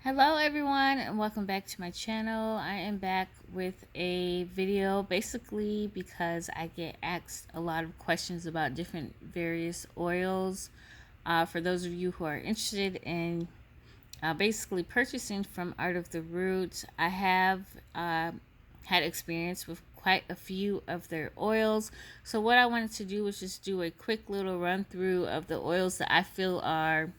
Hello everyone and welcome back to my channel. I am back with a video basically because I get asked a lot of questions about different various oils. For those of you who are interested in basically purchasing from Art of the Roots, I have had experience with quite a few of their oils. So what I wanted to do was just do a quick little run through of the oils that I feel are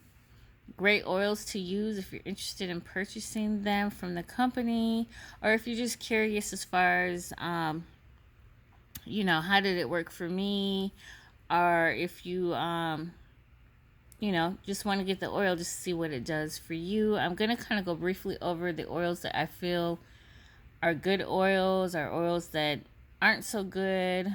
great oils to use if you're interested in purchasing them from the company, or if you're just curious as far as how did it work for me, or if you just want to get the oil just to see what it does for you. I'm going to kind of go briefly over the oils that I feel are good oils, or oils that aren't so good.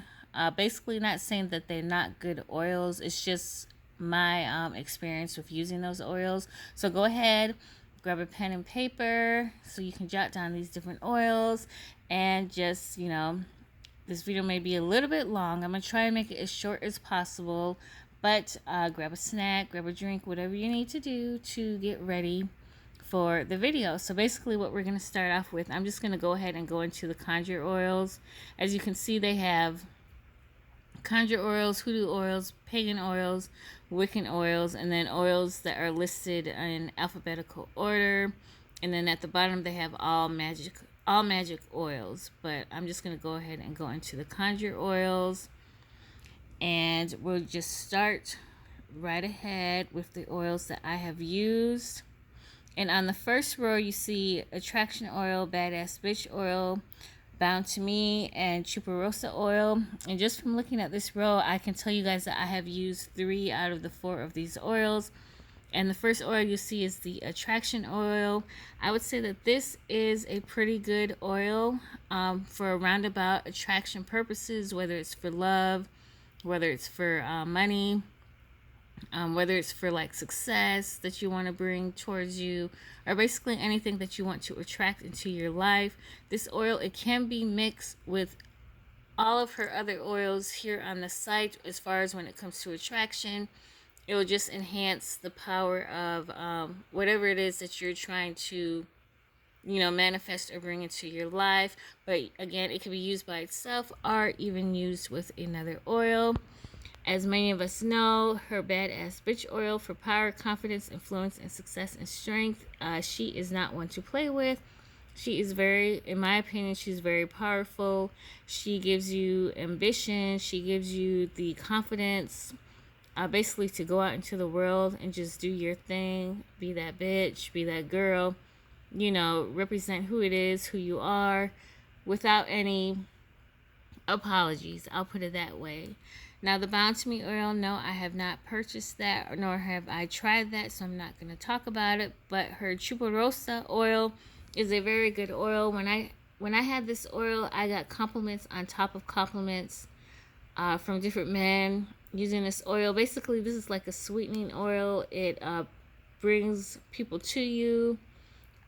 Basically not saying that they're not good oils, it's just my experience with using those oils. So go ahead, grab a pen and paper so you can jot down these different oils, and just this video may be a little bit long. I'm gonna try and make it as short as possible, but grab a snack, grab a drink, whatever you need to do to get ready for the video. So basically what we're going to start off with, I'm just going to go ahead and go into the conjure oils. As you can see, they have conjure oils, hoodoo oils, pagan oils, Wiccan oils, and then oils that are listed in alphabetical order. And then at the bottom they have all magic oils. But I'm just going to go ahead and go into the conjure oils, and we'll just start right ahead with the oils that I have used. And on the first row, you see Attraction Oil, Badass Bitch Oil, Bound to Me, and Chuparosa Oil. And just from looking at this row, I can tell you guys that I have used 3 out of the 4 of these oils. And the first oil you see is the Attraction Oil. I would say that this is a pretty good oil for roundabout attraction purposes, whether it's for love, whether it's for money, whether it's for like success that you want to bring towards you, or basically anything that you want to attract into your life. This oil, it can be mixed with all of her other oils here on the site. As far as when it comes to attraction, it will just enhance the power of whatever it is that you're trying to manifest or bring into your life. But again, it can be used by itself or even used with another oil. As many of us know, her Badass Bitch Oil for power, confidence, influence, and success and strength. She is not one to play with. She is very, in my opinion, she's very powerful. She gives you ambition. She gives you the confidence, basically to go out into the world and just do your thing. Be that bitch, be that girl. Represent who it is, who you are, without any apologies. I'll put it that way. Now, the Bound to Me oil, no, I have not purchased that, nor have I tried that, so I'm not going to talk about it. But her Chuparosa oil is a very good oil. When I had this oil, I got compliments on top of compliments from different men using this oil. Basically, this is like a sweetening oil. It brings people to you.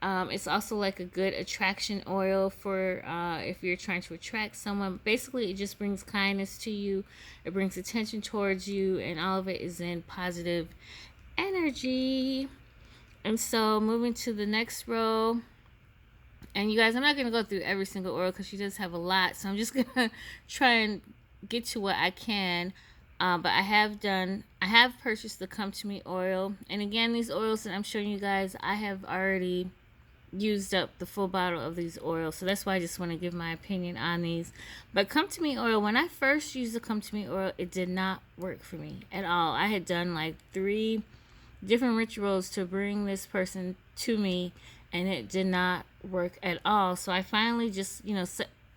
It's also like a good attraction oil for if you're trying to attract someone. Basically, it just brings kindness to you. It brings attention towards you, and all of it is in positive energy. And so moving to the next row, and you guys, I'm not going to go through every single oil because she does have a lot, so I'm just going to try and get to what I can. But I have purchased the Come To Me oil. And again, these oils that I'm showing you guys, I have already used up the full bottle of these oils, so that's why I just want to give my opinion on these. But Come To Me oil, when I first used the Come To Me oil, it did not work for me at all. I had done like 3 different rituals to bring this person to me, and it did not work at all. So I finally just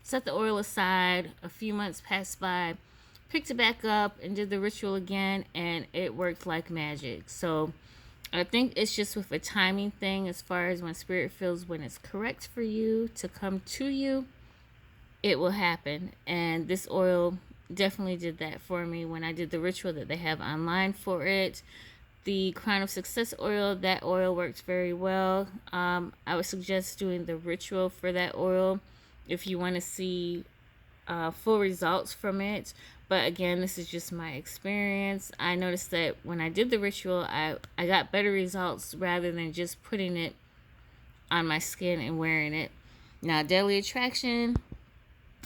set the oil aside. A few months passed by, picked it back up and did the ritual again, and it worked like magic. So I think it's just with a timing thing, as far as when spirit feels when it's correct for you to come to you, it will happen. And this oil definitely did that for me when I did the ritual that they have online for it. The Crown of Success oil, that oil works very well. I would suggest doing the ritual for that oil if you want to see full results from it. But again, this is just my experience. I noticed that when I did the ritual, I got better results rather than just putting it on my skin and wearing it. Now, Deadly Attraction,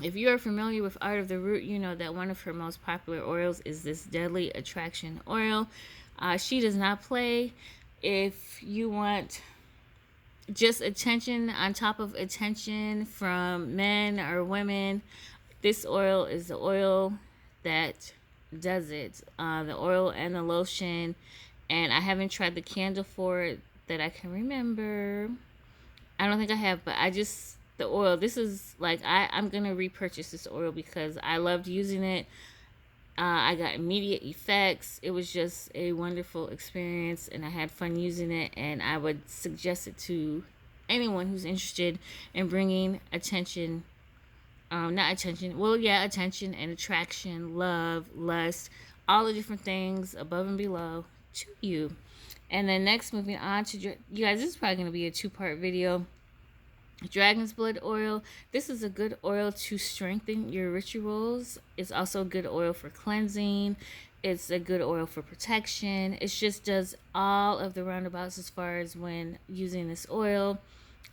if you are familiar with Art of the Root, you know that one of her most popular oils is this Deadly Attraction oil. She does not play. If you want just attention on top of attention from men or women, this oil is the oil that does it. The oil and the lotion. And I haven't tried the candle for it that I can remember. I don't think I have, but the oil, this is like, I'm going to repurchase this oil because I loved using it. I got immediate effects. It was just a wonderful experience, and I had fun using it, and I would suggest it to anyone who's interested in bringing attention, attention and attraction, love, lust, all the different things above and below to you. And then next, moving on to, you guys, this is probably going to be a 2-part video. Dragon's Blood oil. This is a good oil to strengthen your rituals. It's also a good oil for cleansing. It's a good oil for protection. It just does all of the roundabouts as far as when using this oil.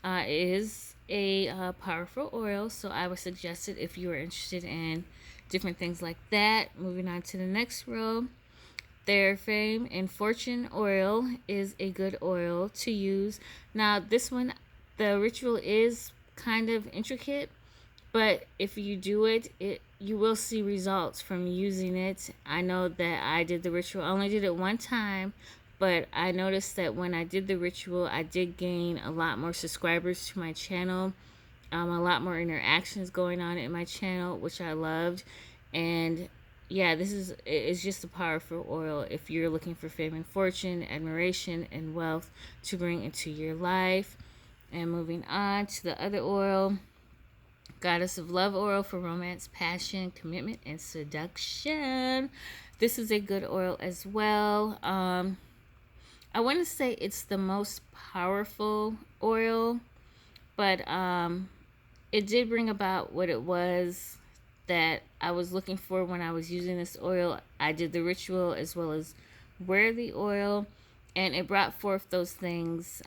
It is a powerful oil, so I would suggest it if you are interested in different things like that. Moving on to the next row. Their Fame and Fortune oil is a good oil to use. Now, this one, the ritual is kind of intricate, but if you do it, you will see results from using it. I know that I did the ritual. I only did it one time, but I noticed that when I did the ritual, I did gain a lot more subscribers to my channel, a lot more interactions going on in my channel, which I loved. And yeah, it's just a powerful oil if you're looking for fame and fortune, admiration, and wealth to bring into your life. And moving on to the other oil, Goddess of Love oil for romance, passion, commitment, and seduction. This is a good oil as well. I want to say it's the most powerful oil, but it did bring about what it was that I was looking for when I was using this oil. I did the ritual as well as wear the oil, and it brought forth those things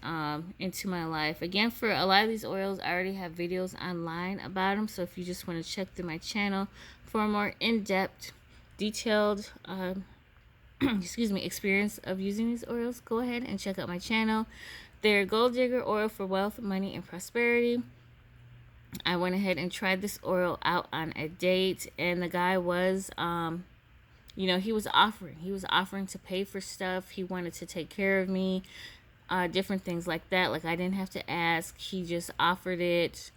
into my life. Again, for a lot of these oils, I already have videos online about them, so if you just want to check through my channel for a more in-depth, detailed experience of using these oils, go ahead and check out my channel. They're Gold Digger oil for wealth, money, and prosperity. I went ahead and tried this oil out on a date, and the guy was he was offering to pay for stuff. He wanted to take care of me, different things like that. Like, I didn't have to ask, he just offered it.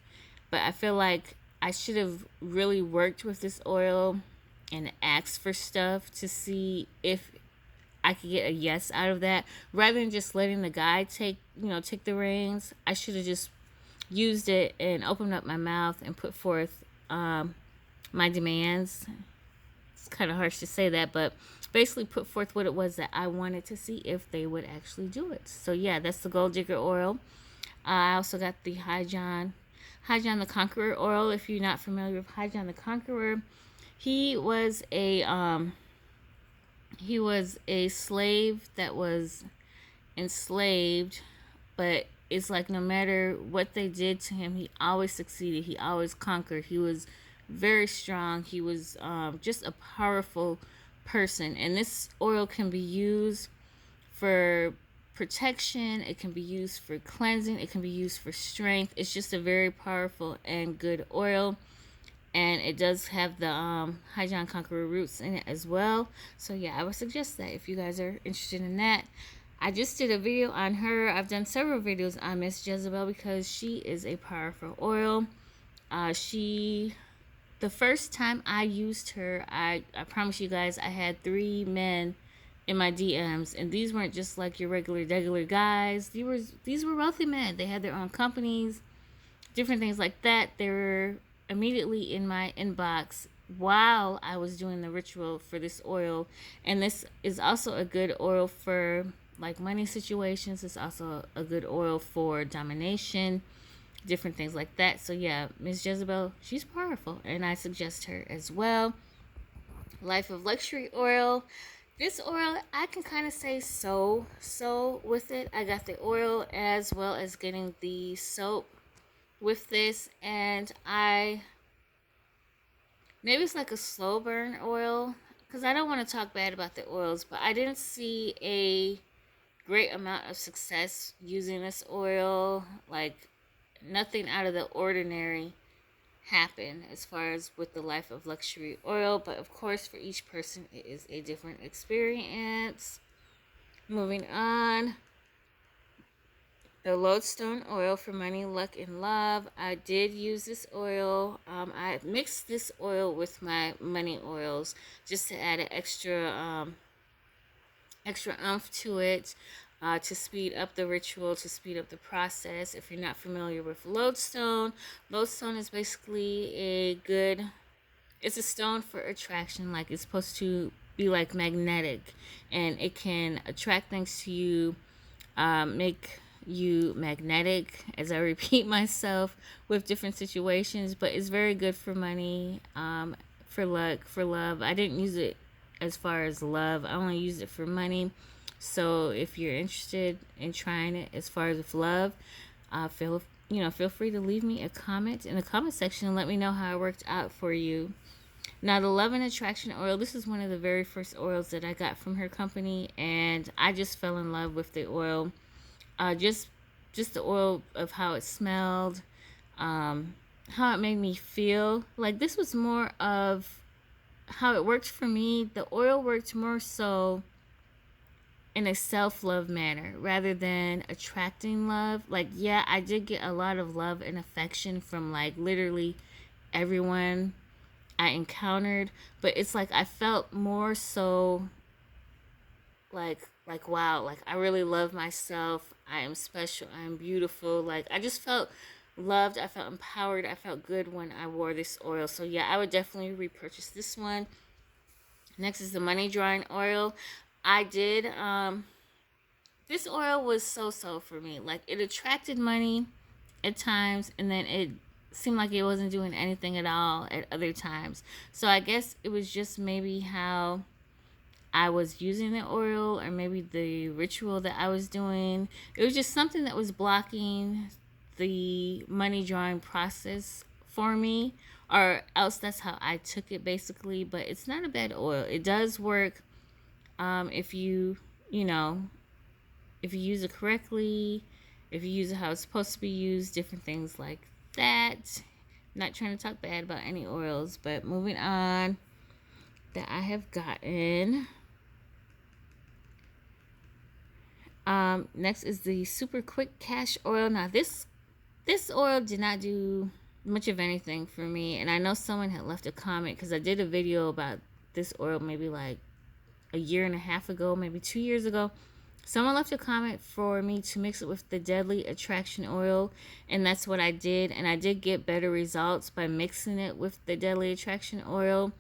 But I feel like I should have really worked with this oil and asked for stuff to see if I could get a yes out of that, rather than just letting the guy take the reins. I should have just used it and opened up my mouth and put forth my demands. It's kind of harsh to say that, but basically put forth what it was that I wanted to see if they would actually do it. So yeah, that's the Gold Digger oil. I also got the High John the Conqueror oil. If you're not familiar with High John the Conqueror, he was a slave that was enslaved, but it's like no matter what they did to him, he always succeeded. He always conquered. He was very strong. He was just a powerful person. And this oil can be used for protection. It can be used for cleansing. It can be used for strength. It's just a very powerful and good oil. And it does have the High John Conqueror roots in it as well. So yeah, I would suggest that if you guys are interested in that. I just did a video on her. I've done several videos on Miss Jezebel because she is a powerful oil. The first time I used her, I promise you guys, I had 3 men in my DMs, and these weren't just like your regular guys. These were wealthy men. They had their own companies, different things like that. They were immediately in my inbox while I was doing the ritual for this oil. And this is also a good oil for like money situations. It's also a good oil for domination, different things like that. So yeah, Miss Jezebel, she's powerful, and I suggest her as well. Life of Luxury oil. This oil, I can kind of say so with it. I got the oil as well as getting the soap with this, and maybe it's like a slow burn oil, because I don't want to talk bad about the oils, but I didn't see a great amount of success using this oil. Like, nothing out of the ordinary happened as far as with the Life of Luxury oil, but of course for each person it is a different experience. Moving on, the lodestone oil for money, luck, and love. I did use this oil. I mixed this oil with my money oils just to add an extra oomph to it, to speed up the ritual, to speed up the process. If you're not familiar with lodestone, lodestone is basically it's a stone for attraction. Like, it's supposed to be like magnetic, and it can attract things to you, make you magnetic, as I repeat myself, with different situations. But it's very good for money, for luck, for love. I didn't use it as far as love, I only used it for money. So if you're interested in trying it as far as with love, feel free to leave me a comment in the comment section and let me know how it worked out for you. Now, the Love and Attraction oil, this is one of the very first oils that I got from her company, and I just fell in love with the oil. Just the oil of how it smelled, how it made me feel. Like, this was more of how it worked for me. The oil worked more so in a self-love manner rather than attracting love. Like, yeah, I did get a lot of love and affection from, like, literally everyone I encountered, but it's like I felt more so like wow, like I really love myself. I am special. I am beautiful. Like, I just felt loved. I felt empowered. I felt good when I wore this oil. So yeah, I would definitely repurchase this one. Next is the money drawing oil. I did this oil was so for me. Like, it attracted money at times, and then it seemed like it wasn't doing anything at all at other times. So I guess it was just maybe how I was using the oil, or maybe the ritual that I was doing. It was just something that was blocking the money drawing process for me, or else that's how I took it basically. But it's not a bad oil. It does work, if you know, if you use it correctly, if you use it how it's supposed to be used, different things like that. Not trying to talk bad about any oils, but moving on, that I have gotten. Next is the super quick cash oil. Now, this oil did not do much of anything for me, and I know someone had left a comment, because I did a video about this oil maybe like a year and a half ago, maybe 2 years ago. Someone left a comment for me to mix it with the Deadly Attraction oil, and that's what I did. And I did get better results by mixing it with the Deadly Attraction oil.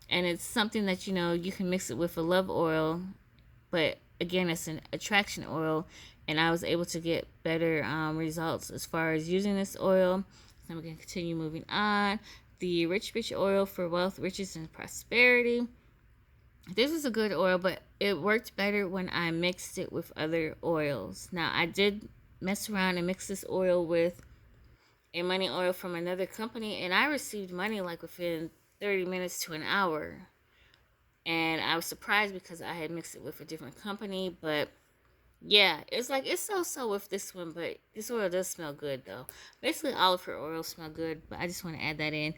And it's something that, you can mix it with a love oil, but again, it's an attraction oil, and I was able to get better results as far as using this oil. So I'm going to continue moving on. The Rich Bitch oil for wealth, riches, and prosperity. This was a good oil, but it worked better when I mixed it with other oils. Now, I did mess around and mix this oil with a money oil from another company, and I received money like within 30 minutes to an hour. And I was surprised because I had mixed it with a different company, but yeah, it's like it's so with this one, but this oil does smell good though. Basically, all of her oils smell good, but I just want to add that in.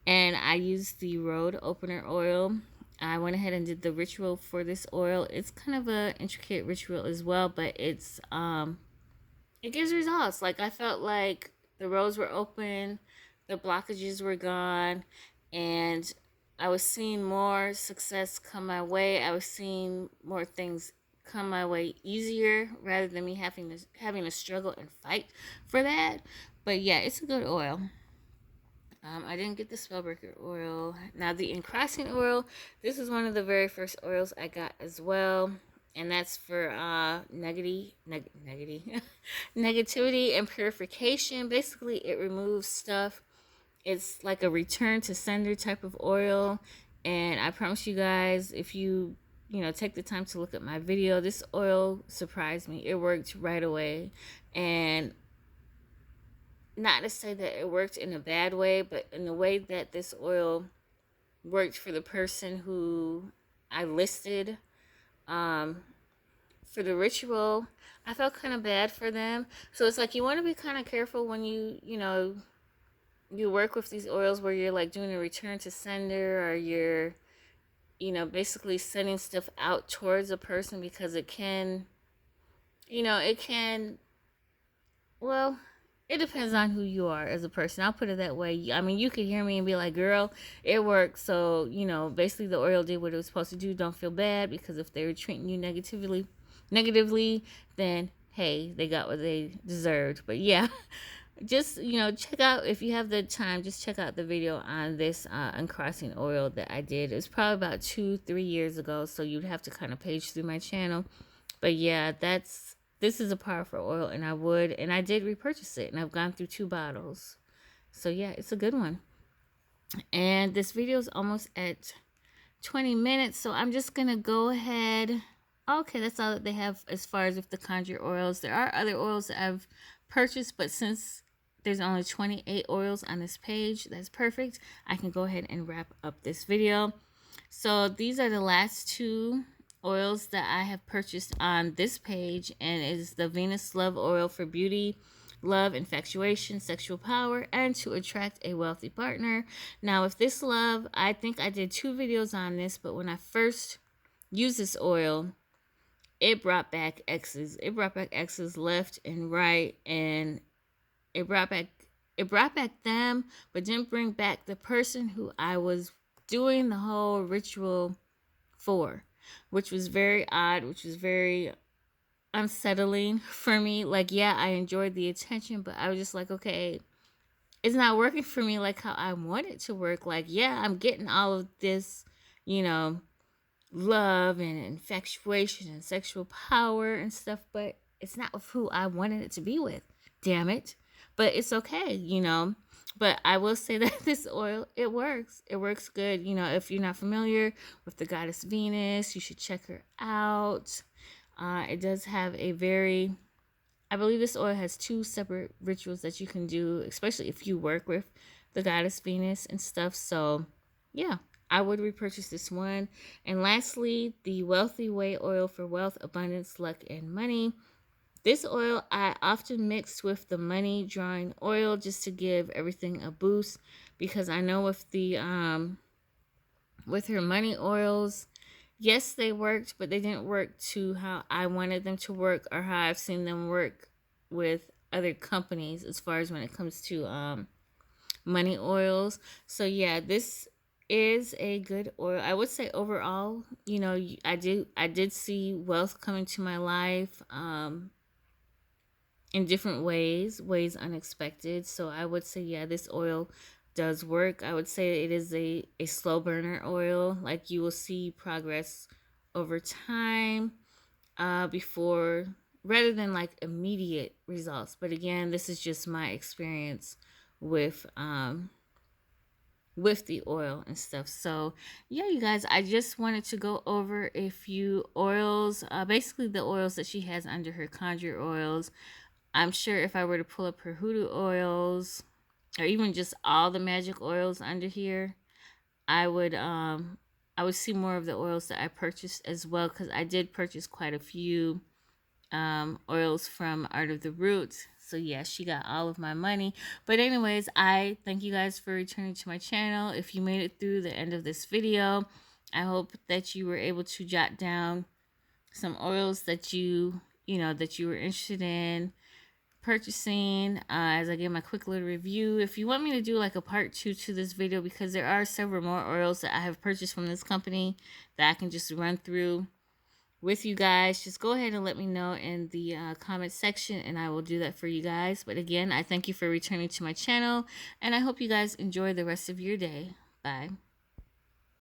And I used the road opener oil. I went ahead and did the ritual for this oil. It's kind of a intricate ritual as well, but it gives results. Like, I felt like the roads were open, the blockages were gone, and I was seeing more success come my way. I was seeing more things come my way easier, rather than me having to struggle and fight for that. But yeah, it's a good oil. I didn't get the spellbreaker oil. Now, the encrossing oil, this is one of the very first oils I got as well. And that's for negativity and purification. Basically, it removes stuff. It's like a return to sender type of oil. And I promise you guys, if you take the time to look at my video. This oil surprised me. It worked right away. And not to say that it worked in a bad way, but in the way that this oil worked for the person who I listed for the ritual, I felt kind of bad for them. So it's like you want to be kind of careful when you work with these oils where you're like doing a return to sender, or you're basically sending stuff out towards a person, because it can, well, it depends on who you are as a person. I'll put it that way. I mean, you could hear me and be like, girl, it worked. So, basically the oil did what it was supposed to do. Don't feel bad, because if they were treating you negatively, then hey, they got what they deserved. But yeah, just, check out, if you have the time, just check out the video on this uncrossing oil that I did. It was probably about 2-3 years ago. So you'd have to kind of page through my channel. But yeah, this is a powerful oil, and I did repurchase it, and I've gone through 2 bottles. So yeah, it's a good one. And this video is almost at 20 minutes, so I'm just gonna go ahead. Okay, that's all that they have as far as with the conjure oils. There are other oils that I've purchased, but since there's only 28 oils on this page, that's perfect. I can go ahead and wrap up this video. So these are the last 2 oils that I have purchased on this page, and it is the Venus Love Oil for beauty, love, infatuation, sexual power, and to attract a wealthy partner. Now with this love, I think I did 2 videos on this, but when I first used this oil, it brought back exes. It brought back exes left and right, and it brought back them, but didn't bring back the person who I was doing the whole ritual for, which was very odd, which was very unsettling for me. Like, yeah, I enjoyed the attention, but I was just like, okay, it's not working for me like how I want it to work. Like, yeah, I'm getting all of this, love and infatuation and sexual power and stuff, but it's not with who I wanted it to be with. Damn it. But it's okay, But I will say that this oil, it works. It works good. If you're not familiar with the goddess Venus, you should check her out. It does have I believe this oil has 2 separate rituals that you can do, especially if you work with the goddess Venus and stuff. So yeah, I would repurchase this one. And lastly, the Wealthy Way oil for wealth, abundance, luck, and money. This oil I often mix with the money drawing oil just to give everything a boost, because I know with her money oils, yes, they worked, but they didn't work to how I wanted them to work, or how I've seen them work with other companies as far as when it comes to money oils. So yeah, this is a good oil. I would say overall, I did see wealth coming to my life in different ways unexpected. So I would say, yeah, this oil does work. I would say it is a slow burner oil. Like, you will see progress over time before, rather than like immediate results. But again, this is just my experience with the oil and stuff. So yeah, you guys, I just wanted to go over a few oils, basically the oils that she has under her conjure oils. I'm sure if I were to pull up her hoodoo oils, or even just all the magic oils under here, I would see more of the oils that I purchased as well, because I did purchase quite a few oils from Art of the Roots. So yeah, she got all of my money. But anyways, I thank you guys for returning to my channel. If you made it through the end of this video, I hope that you were able to jot down some oils that you were interested in purchasing, as I give my quick little review. If you want me to do like a part 2 to this video, because there are several more oils that I have purchased from this company that I can just run through with you guys, just go ahead and let me know in the comment section, and I will do that for you guys. But again, I thank you for returning to my channel, and I hope you guys enjoy the rest of your day. Bye.